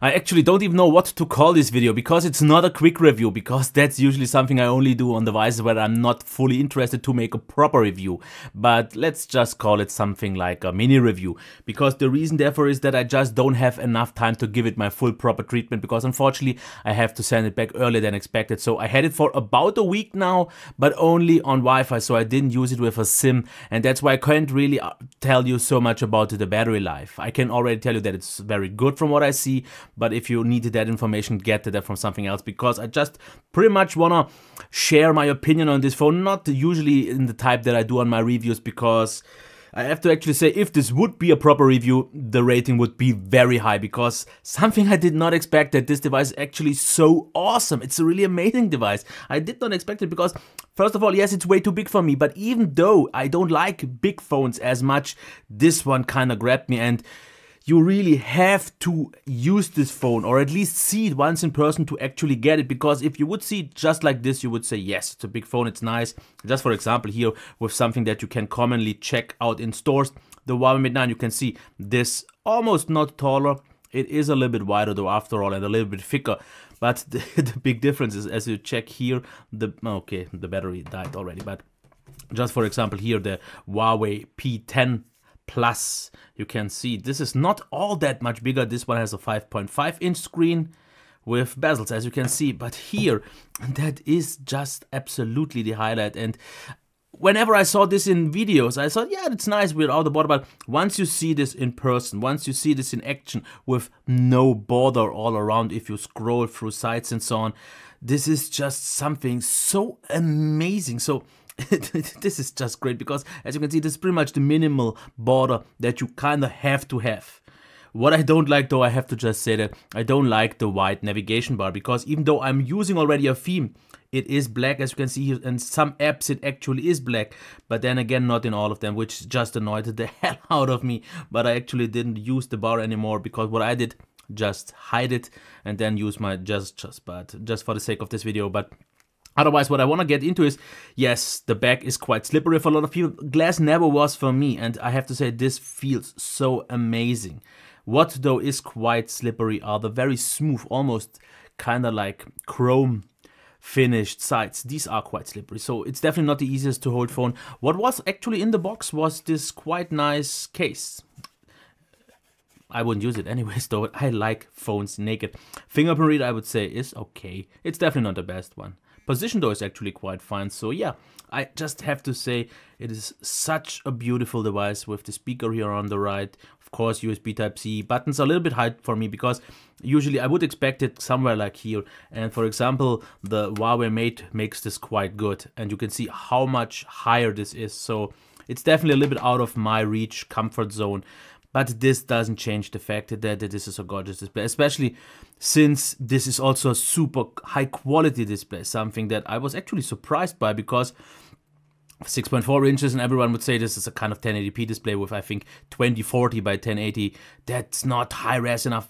I actually don't even know what to call this video because it's not a quick review, because that's usually something I only do on devices where I'm not fully interested to make a proper review. But let's just call it something like a mini review, because the reason therefore is that I just don't have enough time to give it my full proper treatment, because unfortunately I have to send it back earlier than expected. So I had it for about a week now, but only on Wi-Fi, so I didn't use it with a SIM, and that's why I can't really tell you so much about the battery life. I can already tell you that it's very good from what I see. But if you needed that information, get that from something else, because I just pretty much wanna share my opinion on this phone, not usually in the type that I do on my reviews, because I have to actually say, if this would be a proper review, the rating would be very high, because something I did not expect, that this device is actually so awesome. It's a really amazing device. I did not expect it because, first of all, yes, it's way too big for me, but even though I don't like big phones as much, this one kind of grabbed me, and you really have to use this phone, or at least see it once in person to actually get it, because if you would see it just like this, you would say, yes, it's a big phone, it's nice. Just for example here, with something that you can commonly check out in stores, the Huawei Mate 9, you can see this almost not taller. It is a little bit wider though after all, and a little bit thicker. But the big difference is, as you check here, the battery died already, but just for example here, the Huawei P10 Plus, you can see this is not all that much bigger. This one has a 5.5-inch screen with bezels, as you can see, but here, that is just absolutely the highlight. And whenever I saw this in videos, I thought, yeah, it's nice without the border, but once you see this in person, once you see this in action with no border all around, if you scroll through sites and so on, this is just something so amazing. So this is just great, because as you can see, this is pretty much the minimal border that you kind of have to have. What I don't like though, I have to just say that I don't like the white navigation bar, because even though I'm using already a theme, it is black, as you can see here, and some apps it actually is black, but then again not in all of them, which just annoyed the hell out of me. But I actually didn't use the bar anymore, because what I did, just hide it and then use my gestures, but just for the sake of this video. But otherwise, what I want to get into is, yes, the back is quite slippery for a lot of people. Glass never was for me, and I have to say this feels so amazing. What though is quite slippery are the very smooth, almost kind of like chrome finished sides. These are quite slippery, so it's definitely not the easiest to hold phone. What was actually in the box was this quite nice case. I wouldn't use it anyways though. I like phones naked. Fingerprint reader, I would say, is okay. It's definitely not the best one. Position though is actually quite fine, so yeah, I just have to say it is such a beautiful device with the speaker here on the right. Of course, USB Type-C. Buttons are a little bit high for me, because usually I would expect it somewhere like here. And for example, the Huawei Mate makes this quite good, and you can see how much higher this is. So it's definitely a little bit out of my reach, comfort zone. But this doesn't change the fact that this is a gorgeous display, especially since this is also a super high quality display, something that I was actually surprised by, because 6.4 inches, and everyone would say this is a kind of 1080p display with, I think, 2040 by 1080. That's not high res enough.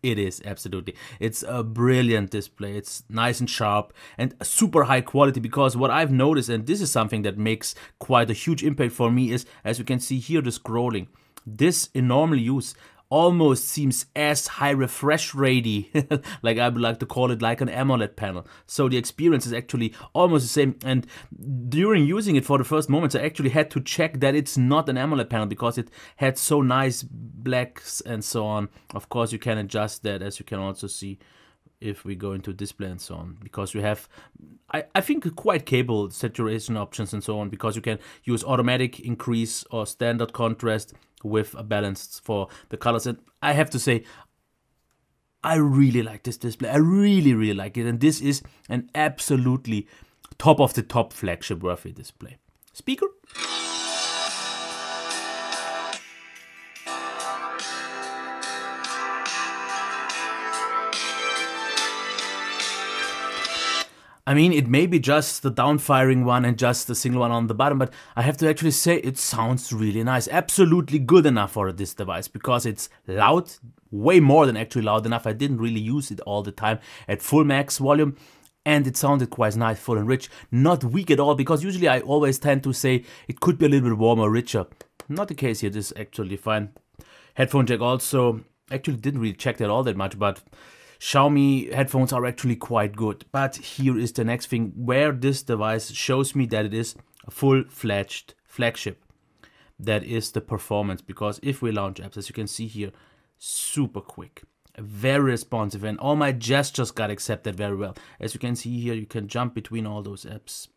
It is, absolutely. It's a brilliant display. It's nice and sharp and super high quality, because what I've noticed, and this is something that makes quite a huge impact for me, is, as you can see here, the scrolling. This in normal use almost seems as high refresh rate, like I would like to call it, like an AMOLED panel. So the experience is actually almost the same, and during using it for the first moments, I actually had to check that it's not an AMOLED panel, because it had so nice blacks and so on. Of course, you can adjust that, as you can also see if we go into display and so on, because you have, I think, quite capable saturation options and so on, because you can use automatic increase or standard contrast with a balance for the colors. And I have to say, I really like this display. I really like it, and this is an absolutely top of the top flagship worthy display. Speaker. I mean, it may be just the downfiring one and just the single one on the bottom, but I have to actually say it sounds really nice. Absolutely good enough for this device, because it's loud, way more than actually loud enough. I didn't really use it all the time at full max volume, and it sounded quite nice, full and rich. Not weak at all, because usually I always tend to say it could be a little bit warmer, richer. Not the case here, this is actually fine. Headphone jack also. actually didn't really check that all that much, but Xiaomi headphones are actually quite good. But here is the next thing, where this device shows me that it is a full-fledged flagship. That is the performance, because if we launch apps, as you can see here, super quick, very responsive, and all my gestures got accepted very well. As you can see here, you can jump between all those apps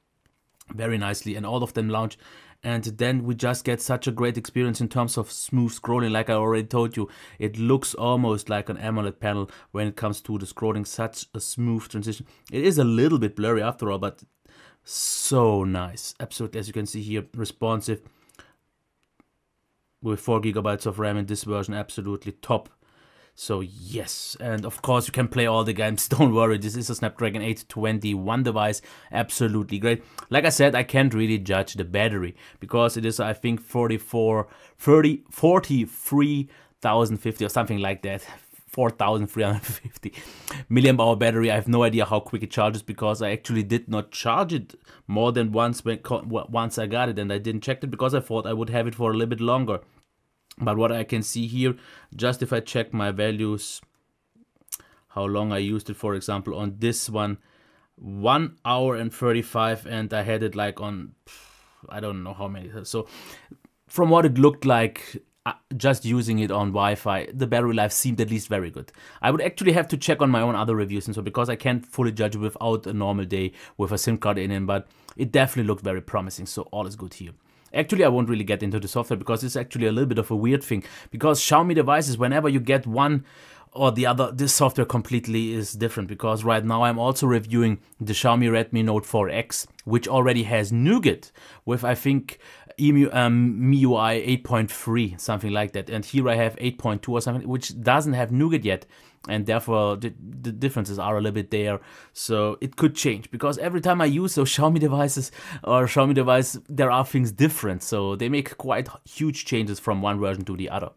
very nicely, and all of them launch, and then we just get such a great experience in terms of smooth scrolling. Like I already told you, it looks almost like an AMOLED panel when it comes to the scrolling, such a smooth transition. It is a little bit blurry after all, but so nice, absolutely. As you can see here, responsive with 4 GB of RAM in this version, absolutely top. So yes, and of course you can play all the games, don't worry, this is a Snapdragon 821 device, absolutely great. Like I said, I can't really judge the battery, because it is, I think, 43,050 or something like that, 4,350 milliamp hour battery. I have no idea how quick it charges, because I actually did not charge it more than once once I got it, and I didn't check it because I thought I would have it for a little bit longer. But what I can see here, just if I check my values, how long I used it, for example, on this one, 1 hour and 35, and I had it like on, I don't know how many. So from what it looked like, just using it on Wi-Fi, the battery life seemed at least very good. I would actually have to check on my own other reviews, and so, because I can't fully judge it without a normal day with a SIM card in it, but it definitely looked very promising, so all is good here. Actually, I won't really get into the software, because it's actually a little bit of a weird thing. Because Xiaomi devices, whenever you get one or the other, this software completely is different. Because right now I'm also reviewing the Xiaomi Redmi Note 4X, which already has Nougat with, I think, MIUI 8.3, something like that. And here I have 8.2 or something, which doesn't have Nougat yet. And therefore the differences are a little bit there, so it could change, because every time I use those Xiaomi devices or Xiaomi device, there are things different, so they make quite huge changes from one version to the other.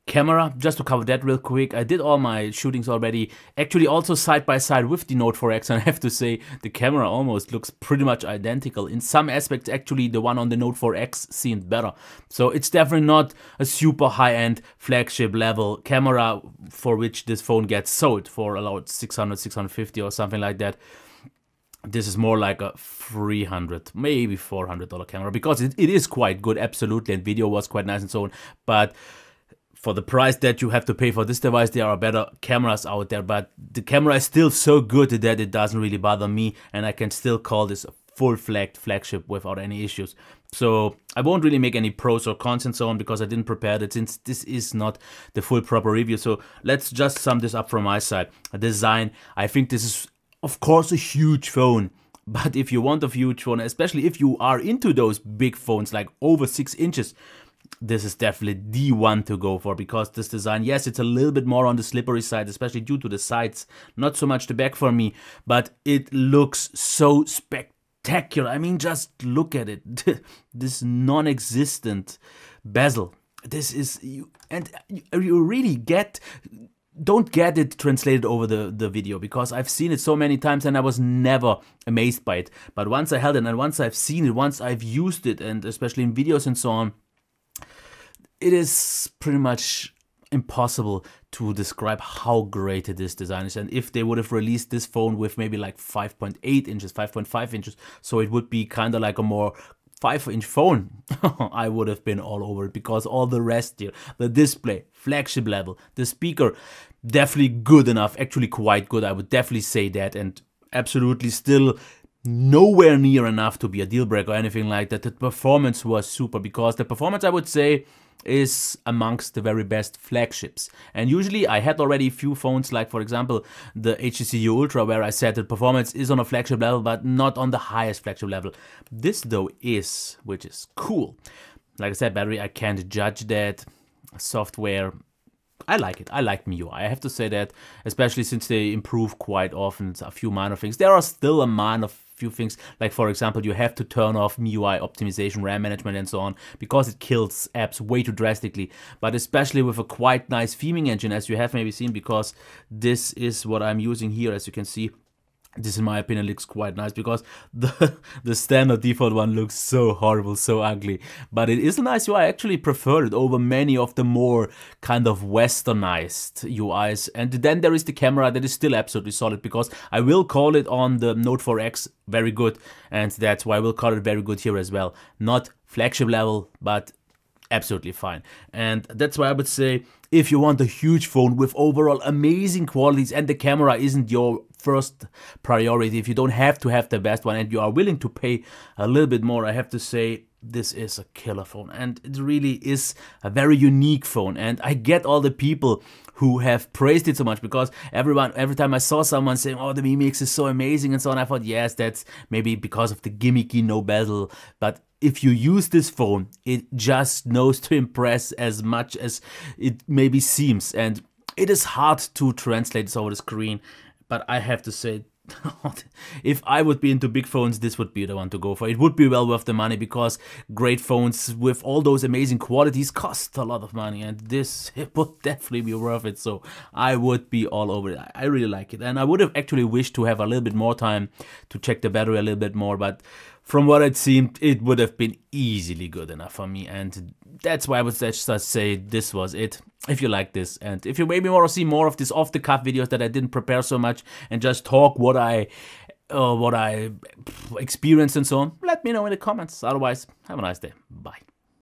Camera, just to cover that real quick, I did all my shootings already, actually also side by side with the Note 4X, and I have to say the camera almost looks pretty much identical. In some aspects, actually the one on the Note 4X seemed better. So it's definitely not a super high-end flagship level camera for which this phone gets sold for about 600, 650 or something like that. This is more like a $300, maybe $400 camera, because it is quite good, absolutely, and video was quite nice and so on, but for the price that you have to pay for this device, there are better cameras out there, but the camera is still so good that it doesn't really bother me, and I can still call this a full-fledged flagship without any issues. So I won't really make any pros or cons and so on, because I didn't prepare that, since this is not the full proper review. So let's just sum this up from my side. Design, I think this is, of course, a huge phone. But if you want a huge phone, especially if you are into those big phones, like over 6 inches, this is definitely the one to go for, because this design, yes, it's a little bit more on the slippery side, especially due to the sides, not so much the back for me, but it looks so spectacular. I mean, just look at it. This non-existent bezel. This is, and you really don't get it translated over the video, because I've seen it so many times and I was never amazed by it. But once I held it, and once I've seen it, once I've used it, and especially in videos and so on, it is pretty much impossible to describe how great this design is. And if they would have released this phone with maybe like 5.8 inches, 5.5 inches, so it would be kind of like a more 5-inch phone, I would have been all over it, because all the rest here, the display, flagship level, the speaker, definitely good enough, actually quite good, I would definitely say that, and absolutely still nowhere near enough to be a deal breaker or anything like that. The performance was super, because the performance, I would say, is amongst the very best flagships. And usually I had already a few phones, like for example the HTC U Ultra, where I said the performance is on a flagship level, but not on the highest flagship level. This though is, which is cool. Like I said, battery, I can't judge that. Software, I like it. I like MIUI. I have to say that, especially since they improve quite often. It's a few minor things. There are still a minor few things, like for example, you have to turn off MIUI optimization, RAM management and so on, because it kills apps way too drastically. But especially with a quite nice theming engine, as you have maybe seen, because this is what I'm using here, as you can see. this, in my opinion, looks quite nice, because the standard default one looks so horrible, so ugly. But it is a nice UI. I actually prefer it over many of the more kind of westernized UIs. And then there is the camera that is still absolutely solid, because I will call it on the Note 4X very good, and that's why I will call it very good here as well. Not flagship level, but absolutely fine. And that's why I would say, if you want a huge phone with overall amazing qualities and the camera isn't your first priority, if you don't have to have the best one and you are willing to pay a little bit more, I have to say this is a killer phone, and it really is a very unique phone. And I get all the people who have praised it so much, because every time I saw someone saying, oh, the Mi Mix is so amazing and so on, I thought, yes, that's maybe because of the gimmicky no bezel, but if you use this phone, it just knows to impress as much as it maybe seems. And it is hard to translate this over the screen, but I have to say, if I would be into big phones, this would be the one to go for. It would be well worth the money, because great phones with all those amazing qualities cost a lot of money, and this, it would definitely be worth it. So I would be all over it. I really like it, and I would have actually wished to have a little bit more time to check the battery a little bit more, but from what it seemed, it would have been easily good enough for me, and that's why I would just say this was it. If you like this, and if you maybe want to see more of these off-the-cuff videos that I didn't prepare so much and just talk what I experienced and so on, let me know in the comments. Otherwise, have a nice day. Bye.